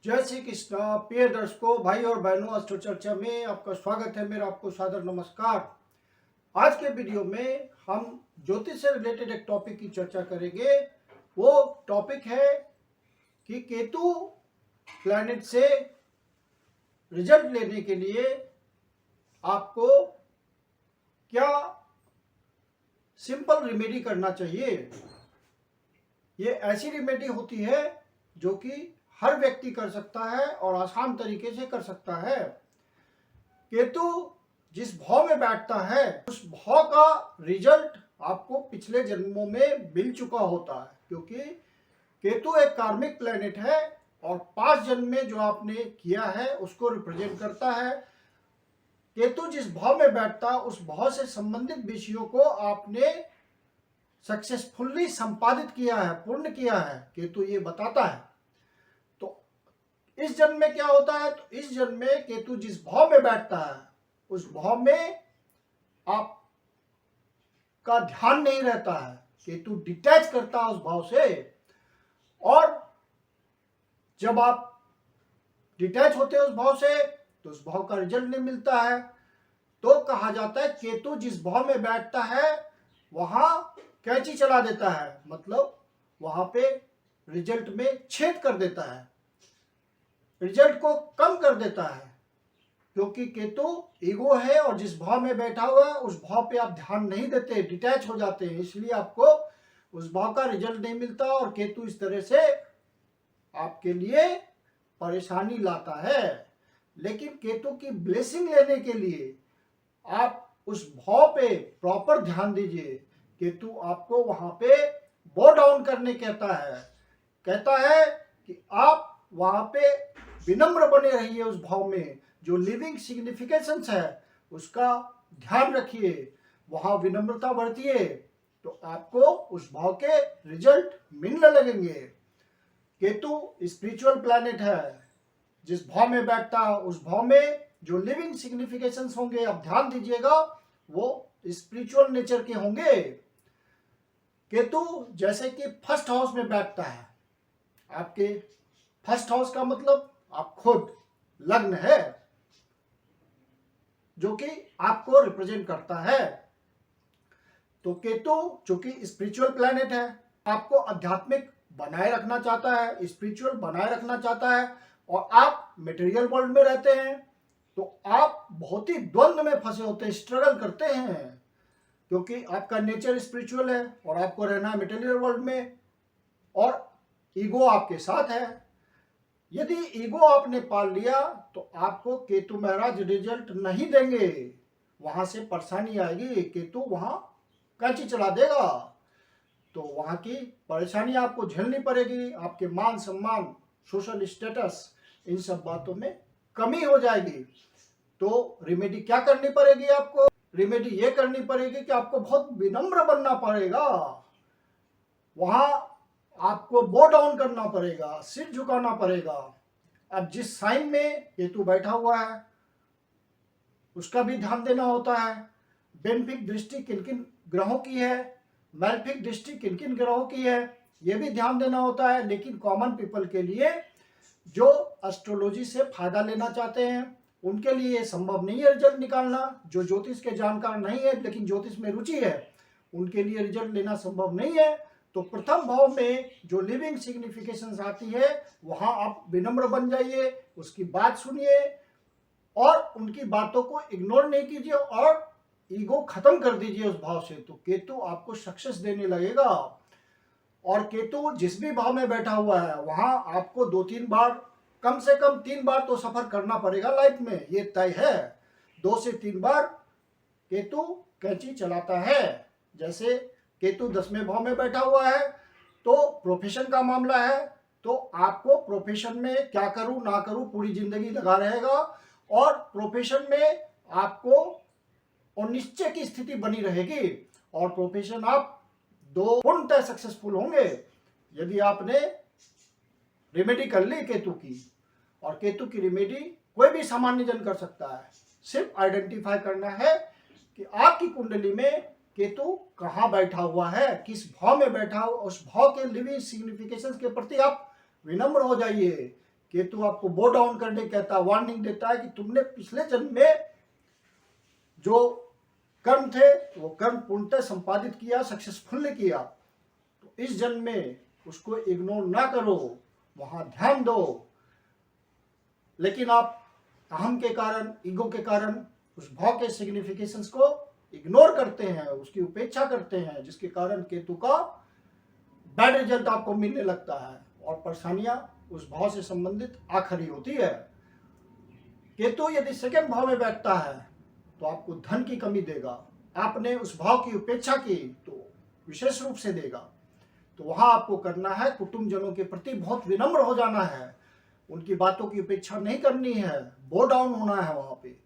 जय श्री कृष्ण। प्रिय दर्शकों, भाई और बहनों, अस्ट्रो चर्चा में आपका स्वागत है। मेरा आपको सादर नमस्कार। आज के वीडियो में हम ज्योतिष से रिलेटेड एक टॉपिक की चर्चा करेंगे। वो टॉपिक है कि केतु प्लैनेट से रिजल्ट लेने के लिए आपको क्या सिंपल रेमेडी करना चाहिए। ये ऐसी रेमेडी होती है जो कि हर व्यक्ति कर सकता है और आसान तरीके से कर सकता है। केतु जिस भाव में बैठता है उस भाव का रिजल्ट आपको पिछले जन्मों में मिल चुका होता है, क्योंकि केतु एक कार्मिक प्लेनेट है और 5 जन्म में जो आपने किया है उसको रिप्रेजेंट करता है। केतु जिस भाव में बैठता है उस भाव से संबंधित विषयों को आपने सक्सेसफुली संपादित किया है, पूर्ण किया है, केतु ये बताता है। इस जन्म में क्या होता है, तो इस जन्म में केतु जिस भाव में बैठता है उस भाव में आप का ध्यान नहीं रहता है। केतु डिटैच करता है उस भाव से, और जब आप डिटैच होते हैं उस भाव से तो उस भाव का रिजल्ट नहीं मिलता है। तो कहा जाता है केतु जिस भाव में बैठता है वहां कैंची चला देता है, मतलब वहां पे रिजल्ट में छेद कर देता है, रिजल्ट को कम कर देता है। क्योंकि केतु ईगो है और जिस भाव में बैठा हुआ है उस भाव पे आप ध्यान नहीं देते, डिटैच हो जाते हैं, इसलिए आपको उस भाव का रिजल्ट नहीं मिलता और केतु इस तरह से आपके लिए परेशानी लाता है। लेकिन केतु की ब्लेसिंग लेने के लिए आप उस भाव पे प्रॉपर ध्यान दीजिए। केतु आपको वहां पे बो डाउन करने कहता है कि आप वहां पे विनम्र बने रहिए, उस भाव में जो लिविंग सिग्निफिकेशंस है उसका ध्यान रखिए, वहां विनम्रता बरतिए, तो आपको उस भाव के रिजल्ट मिलने लगेंगे। केतु स्पिरिचुअल प्लैनेट है, जिस भाव में बैठता है उस भाव में जो लिविंग सिग्निफिकेशंस होंगे, आप ध्यान दीजिएगा, वो स्पिरिचुअल नेचर के होंगे। केतु जैसे कि फर्स्ट हाउस में बैठता है, आपके फर्स्ट हाउस का मतलब आप खुद, लग्न है जो कि आपको रिप्रेजेंट करता है। तो केतु चूंकि स्पिरिचुअल प्लैनेट है, आपको आध्यात्मिक बनाए रखना चाहता है, स्पिरिचुअल बनाए रखना चाहता है, और आप मटेरियल वर्ल्ड में रहते हैं तो आप बहुत ही द्वंद्व में फंसे होते हैं, स्ट्रगल करते हैं, क्योंकि आपका नेचर स्पिरिचुअल है और आपको रहना है मटेरियल वर्ल्ड में, और ईगो आपके साथ है। यदि ईगो आपने पाल लिया तो आपको केतु महाराज रिजल्ट नहीं देंगे, वहां से परेशानी आएगी, केतु वहां कैंची चला देगा, तो वहां की परेशानी आपको झेलनी पड़ेगी। आपके मान सम्मान, सोशल स्टेटस, इन सब बातों में कमी हो जाएगी। तो रेमेडी क्या करनी पड़ेगी आपको? रेमेडी ये करनी पड़ेगी कि आपको बहुत विनम्र बनना पड़ेगा, वहां आपको बो डाउन करना पड़ेगा, सिर झुकाना पड़ेगा। अब जिस साइन में केतु बैठा हुआ है उसका भी ध्यान देना होता है। बेनिफिक दृष्टि किन किन ग्रहों की है, मैलेफिक दृष्टि किन किन ग्रहों की है, ये भी ध्यान देना होता है। लेकिन कॉमन पीपल के लिए, जो एस्ट्रोलॉजी से फायदा लेना चाहते हैं, उनके लिए ये संभव नहीं है रिजल्ट निकालना। जो ज्योतिष के जानकार नहीं है लेकिन ज्योतिष में रुचि है, उनके लिए रिजल्ट लेना संभव नहीं है। तो प्रथम भाव में जो लिविंग सिग्निफिकेशंस आती है वहां आप विनम्र बन जाइए, उसकी बात सुनिए और उनकी बातों को इग्नोर नहीं कीजिए और ईगो खत्म कर दीजिए उस भाव से, तो केतु आपको सक्सेस देने लगेगा। और केतु जिस भी भाव में बैठा हुआ है वहां आपको 2-3 बार, कम से कम 3 बार तो सफर करना पड़ेगा लाइफ में, ये तय है। 2 से 3 बार केतु कैंची चलाता है। जैसे केतु 10वें भाव में बैठा हुआ है तो प्रोफेशन का मामला है, तो आपको प्रोफेशन में क्या करूं ना करूं पूरी जिंदगी लगा रहेगा, और प्रोफेशन में आपको अनिश्चय की स्थिति बनी रहेगी, और प्रोफेशन आप पूर्णतः सक्सेसफुल होंगे यदि आपने रेमेडी कर ली केतु की। और केतु की रेमेडी कोई भी सामान्य जन कर सकता है, सिर्फ आइडेंटिफाई करना है कि आपकी कुंडली में केतु कहाँ बैठा हुआ है, किस भाव में बैठा हुआ, उस भाव के लिविंग सिग्निफिकेशंस के प्रति आप विनम्र हो जाइए। केतु आपको बो डाउन करने कहता है, वार्निंग देता है कि तुमने पिछले जन्म में जो कर्म थे वो कर्म पूर्णतः संपादित किया, सक्सेसफुल किया, तो इस जन्म में उसको इग्नोर ना करो, वहां ध्यान दो। लेकिन आप अहम के कारण, ईगो के कारण उस भाव के सिग्निफिकेशंस को इग्नोर करते हैं, उसकी उपेक्षा करते हैं, जिसके कारण केतु का बैड रिजल्ट आपको मिलने लगता है और परेशानियां उस भाव से संबंधित आ खड़ी होती है। केतु यदि सेकंड भाव में बैठता है तो आपको धन की कमी देगा। आपने उस भाव की उपेक्षा की तो विशेष रूप से देगा। तो वहां आपको करना है, कुटुंबजनों के प्रति बहुत विनम्र हो जाना है, उनकी बातों की उपेक्षा नहीं करनी है, बो डाउन होना है वहां पे।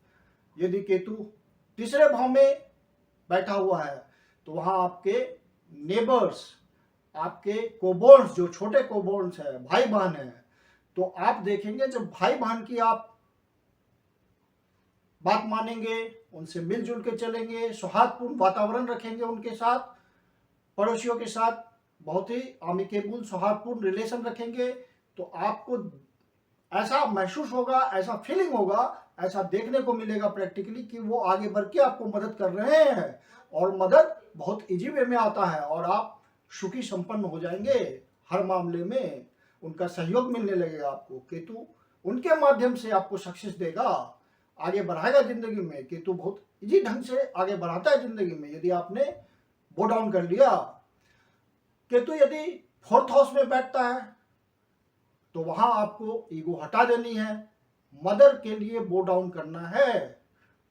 यदि केतु तीसरे भाव में बैठा हुआ है तो वहां आपके नेबर्स, आपके कोबोर्न्स, जो छोटे कोबोर्न्स है, भाई बहन है, तो आप देखेंगे जब भाई बहन की आप बात मानेंगे, उनसे मिलजुल के चलेंगे, सौहार्दपूर्ण वातावरण रखेंगे उनके साथ, पड़ोसियों के साथ बहुत ही अमिकेबल सौहार्दपूर्ण रिलेशन रखेंगे, तो आपको ऐसा महसूस होगा, ऐसा फीलिंग होगा, ऐसा देखने को मिलेगा प्रैक्टिकली कि वो आगे बढ़ के आपको मदद कर रहे हैं और मदद बहुत इजी वे में आता है और आप सुखी संपन्न हो जाएंगे। हर मामले में उनका सहयोग मिलने लगेगा आपको। केतु उनके माध्यम से आपको सक्सेस देगा, आगे बढ़ाएगा जिंदगी में। केतु बहुत इजी ढंग से आगे बढ़ाता है जिंदगी में यदि आपने बो डाउन कर लिया। केतु यदि फोर्थ हाउस में बैठता है तो वहां आपको ईगो हटा देनी है, मदर के लिए बो डाउन करना है,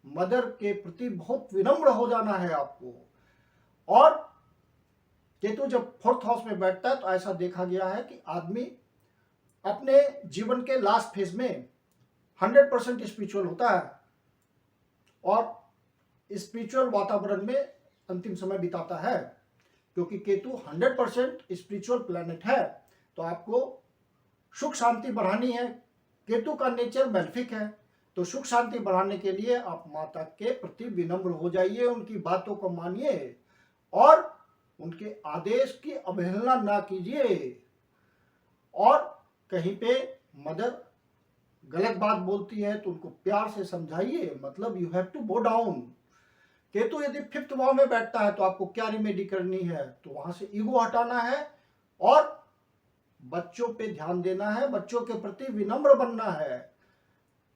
मदर के प्रति बहुत विनम्र हो जाना है आपको। और केतु जब फोर्थ हाउस में बैठता है तो ऐसा देखा गया है कि आदमी अपने जीवन के लास्ट फेज में 100% स्पिरिचुअल होता है और स्पिरिचुअल वातावरण में अंतिम समय बिताता है, क्योंकि केतु 100% स्पिरिचुअल प्लैनेट है। तो आपको सुख शांति बढ़ानी है। केतु का नेचर मैलेफिक है, तो सुख शांति बढ़ाने के लिए आप माता के प्रति विनम्र हो जाइए, उनकी बातों को मानिए और उनके आदेश की अवहेलना ना कीजिए। और कहीं पे मदर गलत बात बोलती है तो उनको प्यार से समझाइए, मतलब you have to bow down. Ketu यदि फिफ्थ भाव में बैठता है तो आपको क्या रेमेडी करनी है, तो वहां से ईगो हटाना है और बच्चों पे ध्यान देना है, बच्चों के प्रति विनम्र बनना है।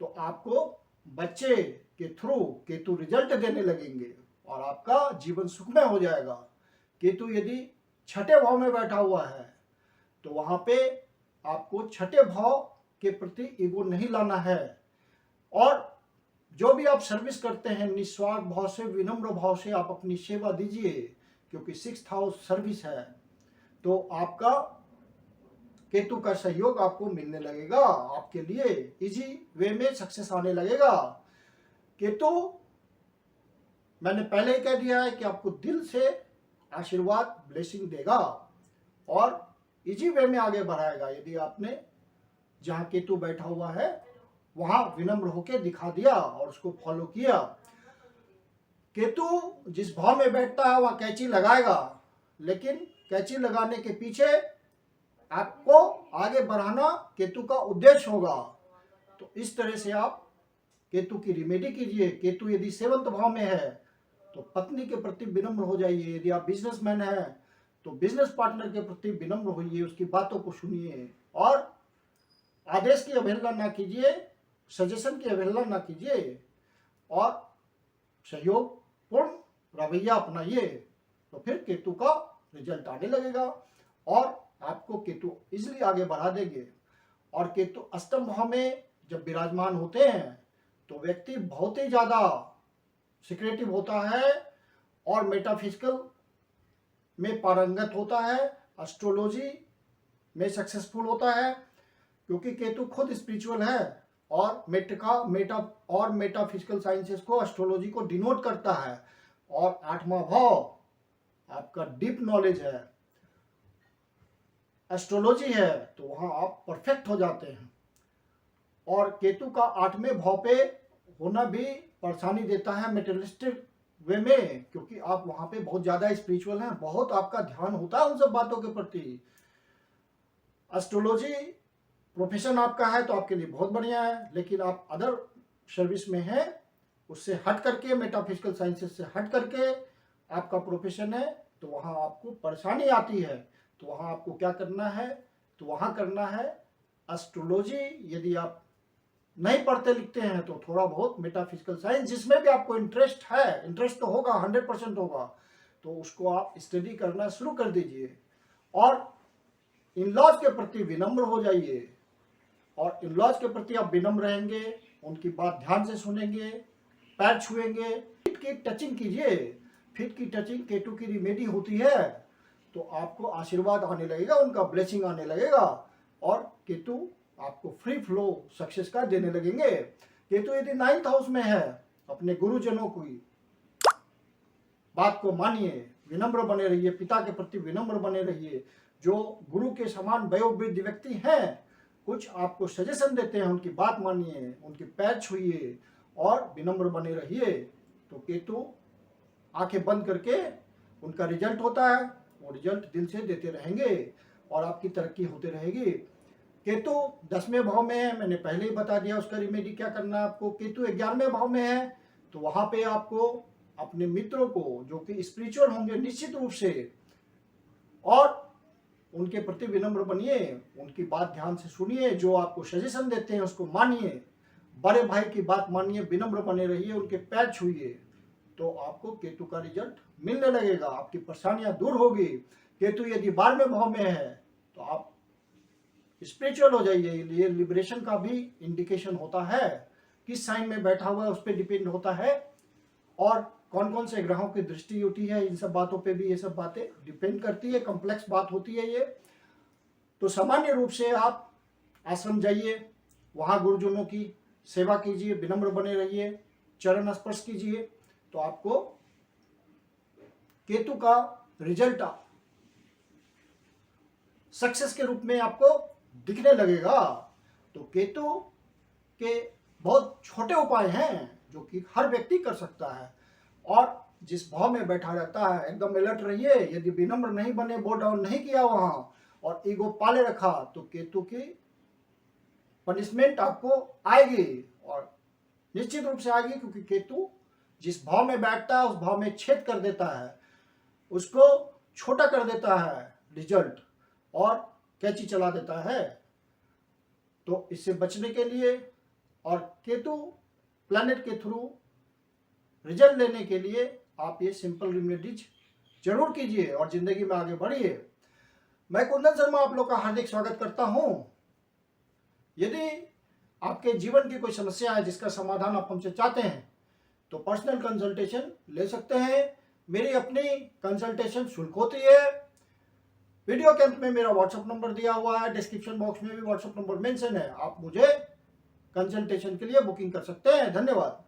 तो आपको बच्चे के थ्रू केतु रिजल्ट देने लगेंगे और आपका जीवन सुखमय हो जाएगा। केतु यदि छठे भाव में बैठा हुआ है तो वहां पे आपको छठे भाव के प्रति ईगो नहीं लाना है और जो भी आप सर्विस करते हैं निस्वार्थ भाव से, विनम्र भाव से आप अपनी सेवा दीजिए, क्योंकि सिक्स्थ हाउस सर्विस है। तो आपका केतु का सहयोग आपको मिलने लगेगा, आपके लिए इजी वे में सक्सेस आने लगेगा। केतु मैंने पहले ही कह दिया है कि आपको दिल से आशीर्वाद, ब्लेसिंग देगा और इजी वे में आगे बढ़ाएगा यदि आपने जहां केतु बैठा हुआ है वहां विनम्र होकर दिखा दिया और उसको फॉलो किया। केतु जिस भाव में बैठता है वहां कैंची लगाएगा, लेकिन कैंची लगाने के पीछे आपको आगे बढ़ाना केतु का उद्देश्य होगा। तो इस तरह से आप केतु की रिमेडी कीजिए। केतु यदि सेवंत भाव में है तो पत्नी के प्रति विनम्र हो जाइए। यदि आप बिजनेसमैन हैं तो बिजनेस पार्टनर के प्रति विनम्र होइए, उसकी बातों को सुनिए और आदेश की अवहेलना ना कीजिए, सजेशन की अवहेलना ना कीजिए और सहयोग पूर्ण रवैया अपनाइए। तो फिर केतु का रिजल्ट आने लगेगा और आपको केतु इजिली आगे बढ़ा देंगे। और केतु अष्टम भाव में जब विराजमान होते हैं तो व्यक्ति बहुत ही ज्यादा सिक्रेटिव होता है और मेटाफिजिकल में पारंगत होता है, एस्ट्रोलॉजी में सक्सेसफुल होता है, क्योंकि केतु खुद स्पिरिचुअल है और मेटाफिजिकल साइंसेस को, एस्ट्रोलॉजी को डिनोट करता है। और आठवां भाव आपका डीप नॉलेज है, एस्ट्रोलॉजी है, तो वहां आप परफेक्ट हो जाते हैं। और केतु का आठवें भाव पे होना भी परेशानी देता है मेटेरियलिस्टिक वे में, क्योंकि आप वहां पे बहुत ज्यादा स्पिरिचुअल हैं, बहुत आपका ध्यान होता है उन सब बातों के प्रति। एस्ट्रोलॉजी प्रोफेशन आपका है तो आपके लिए बहुत बढ़िया है, लेकिन आप अदर सर्विस में हैं, उससे हट करके, मेटाफिजिकल साइंसेस से हट करके आपका प्रोफेशन है, तो वहाँ आपको परेशानी आती है। तो वहाँ आपको क्या करना है, तो वहाँ करना है एस्ट्रोलॉजी। यदि आप नहीं पढ़ते लिखते हैं तो थोड़ा बहुत मेटाफिजिकल साइंस, जिसमें भी आपको इंटरेस्ट है, इंटरेस्ट तो होगा, 100% होगा, तो उसको आप स्टडी करना शुरू कर दीजिए। और इन लॉज के प्रति विनम्र हो जाइए, और इन लॉज के प्रति आप विनम्र रहेंगे, उनकी बात ध्यान से सुनेंगे, पैर छुएंगे, फीट की टचिंग कीजिए। फीट की टचिंग केतु की रिमेडी होती है, तो आपको आशीर्वाद आने लगेगा, उनका ब्लेसिंग आने लगेगा, और केतु आपको फ्री फ्लो सक्सेस का देने लगेंगे। केतु यदि 9th हाउस में है, अपने गुरुजनों की बात को मानिए, विनम्र बने रहिए, पिता के प्रति विनम्र बने रहिए। जो गुरु के समान वयोवृद्ध व्यक्ति हैं, कुछ आपको सजेशन देते हैं, उनकी बात मानिए, उनके पैर छुइए और विनम्र बने रहिए। तो केतु आंखें बंद करके उनका रिजल्ट होता है, वो रिजल्ट दिल से देते रहेंगे और आपकी तरक्की होती रहेगी। केतु 10वें भाव में है, मैंने पहले ही बता दिया उसका रिमेडी क्या करना है आपको। केतु 11वें भाव में है, तो वहां पे आपको अपने मित्रों को जो कि स्पिरिचुअल होंगे निश्चित रूप से, और उनके प्रति विनम्र बनिए, उनकी बात ध्यान से सुनिए, जो आपको सजेशन देते हैं उसको मानिए, बड़े भाई की बात मानिए, विनम्र बने रहिए, उनके पैर छुइए, तो आपको केतु का रिजल्ट मिलने लगेगा, आपकी परेशानियां दूर होगी। केतु यदि 12वें भाव में है तो आप स्पिरिचुअल हो जाइए। ये लिबरेशन का भी इंडिकेशन होता है, किस साइन में बैठा हुआ है उस पर डिपेंड होता है, और कौन कौन से ग्रहों की दृष्टि होती है, इन सब बातों पे भी ये सब बातें डिपेंड करती है, कॉम्प्लेक्स बात होती है ये। तो सामान्य रूप से आप आश्रम जाइए, वहाँ गुरुजनों की सेवा कीजिए, विनम्र बने रहिए, चरण स्पर्श कीजिए, तो आपको केतु का रिजल्ट सक्सेस के रूप में आपको दिखने लगेगा। तो केतु के बहुत छोटे उपाय हैं जो कि हर व्यक्ति कर सकता है, और जिस भाव में बैठा रहता है एकदम अलर्ट रहिए। यदि विनम्र नहीं बने, बो डाउन नहीं किया वहां और ईगो पाले रखा, तो केतु की पनिशमेंट आपको आएगी, और निश्चित रूप से आएगी, क्योंकि केतु जिस भाव में बैठता है उस भाव में छेद कर देता है, उसको छोटा कर देता है रिजल्ट, और कैची चला देता है। तो इससे बचने के लिए और केतु प्लैनेट के थ्रू रिजल्ट लेने के लिए आप ये सिंपल रेमेडीज जरूर कीजिए और जिंदगी में आगे बढ़िए। मैं कुंदन शर्मा आप लोग का हार्दिक स्वागत करता हूं। यदि आपके जीवन की कोई समस्या है जिसका समाधान आप हमसे चाहते हैं, तो पर्सनल कंसल्टेशन ले सकते हैं। मेरी अपनी कंसल्टेशन शुल्क होती है। वीडियो के अंत में मेरा व्हाट्सएप नंबर दिया हुआ है, डिस्क्रिप्शन बॉक्स में भी व्हाट्सएप नंबर मेंशन है, आप मुझे कंसल्टेशन के लिए बुकिंग कर सकते हैं। धन्यवाद।